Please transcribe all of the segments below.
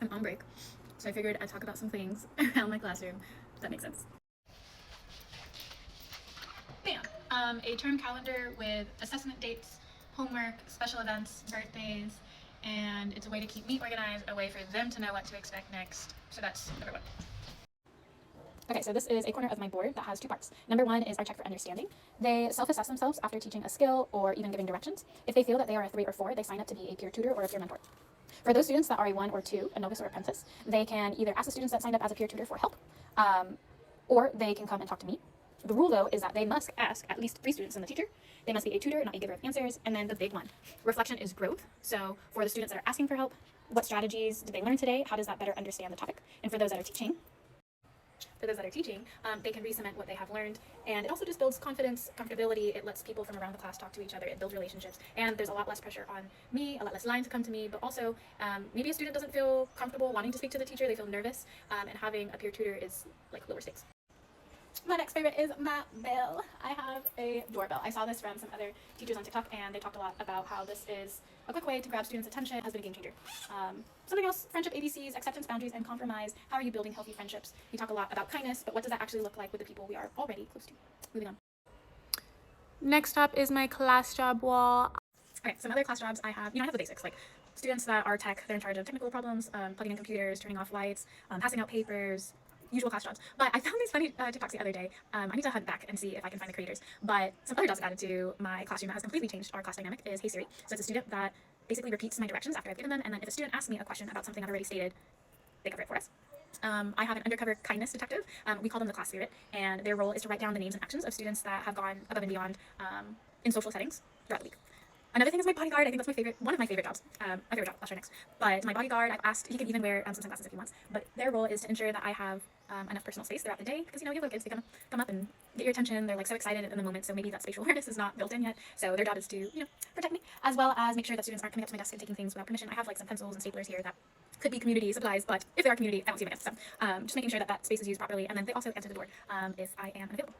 I'm on break, so I figured I'd talk about some things around my classroom, if that makes sense. Bam! A term calendar with assessment dates, homework, special events, birthdays, and it's a way to keep me organized, a way for them to know what to expect next. So that's number one. Okay, so this is a corner of my board that has two parts. Number one is our check for understanding. They self-assess themselves after teaching a skill or even giving directions. If they feel that they are a 3 or 4, they sign up to be a peer tutor or a peer mentor. For those students that are a 1 or 2, a novice or apprentice, they can either ask the students that signed up as a peer tutor for help, or they can come and talk to me. The rule, though, is that they must ask at least 3 students and the teacher. They must be a tutor, not a giver of answers. And then the big one, reflection is growth. So for the students that are asking for help, what strategies did they learn today? How does that better understand the topic? And for those that are teaching, they can re-cement what they have learned, and it also just builds confidence, comfortability. It lets people from around the class talk to each other. It builds relationships, and there's a lot less pressure on me, a lot less line to come to me, but also maybe a student doesn't feel comfortable wanting to speak to the teacher. They feel nervous, and having a peer tutor is like lower stakes. My next favorite is my bell. I have a doorbell. I saw this from some other teachers on TikTok, and they talked a lot about how this is a quick way to grab students' attention. It has been a game changer. Something else, friendship ABCs, acceptance, boundaries, and compromise. How are you building healthy friendships? We talk a lot about kindness, but what does that actually look like with the people we are already close to? Moving on. Next up is my class job wall. Okay, some other class jobs I have, I have the basics, like students that are tech, they're in charge of technical problems, plugging in computers, turning off lights, passing out papers, usual class jobs. But I found these funny TikToks the other day. I need to hunt back and see if I can find the creators. But some other jobs I've added to my classroom that has completely changed our class dynamic is Hey Siri. So it's a student that basically repeats my directions after I've given them, and then if a student asks me a question about something I've already stated, they cover it for us. I have an undercover kindness detective. We call them the class spirit, and their role is to write down the names and actions of students that have gone above and beyond in social settings throughout the week. Another thing is my bodyguard. I think that's my favorite, one of my favorite jobs. My favorite job, I'll share next. But my bodyguard, I've asked, he can even wear some sunglasses if he wants, but their role is to ensure that I have enough personal space throughout the day, because you have little kids, they come up and get your attention. They're like so excited in the moment, so maybe that spatial awareness is not built in yet. So their job is to, protect me, as well as make sure that students aren't coming up to my desk and taking things without permission. I have like some pencils and staplers here that could be community supplies, but if they are community, I won't see them again. So just making sure that that space is used properly, and then they also answer the door if I am unavailable.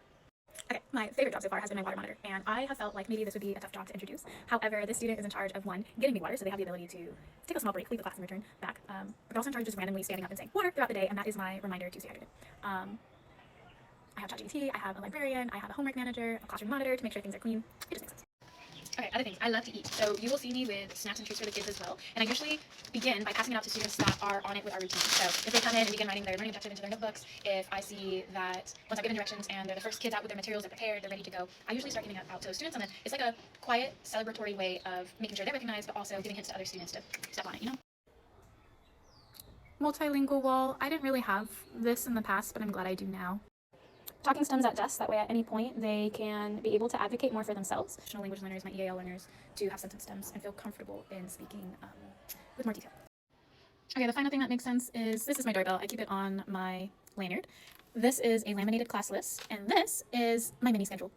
Okay, my favorite job so far has been my water monitor, and I have felt like maybe this would be a tough job to introduce. However, this student is in charge of, 1, getting me water, so they have the ability to take a small break, leave the class, and return back. But they're also in charge of just randomly standing up and saying water throughout the day, and that is my reminder to stay hydrated. I have ChatGPT, I have a librarian, I have a homework manager, a classroom monitor to make sure things are clean. It just makes sense. Okay, other things. I love to eat, so you will see me with snacks and treats for the kids as well. And I usually begin by passing it out to students that are on it with our routine. So if they come in and begin writing their learning objective into their notebooks, if I see that once I've given directions and they're the first kids out with their materials, they're prepared, they're ready to go, I usually start giving it out to those students, and then it's like a quiet, celebratory way of making sure they're recognized, but also giving hints to other students to step on it, Multilingual wall. I didn't really have this in the past, but I'm glad I do now. Talking stems at desks, that way at any point they can be able to advocate more for themselves. Additional language learners, my EAL learners, to have sentence stems and feel comfortable in speaking with more detail. Okay, the final thing that makes sense is, this is my doorbell. I keep it on my lanyard. This is a laminated class list, and this is my mini schedule.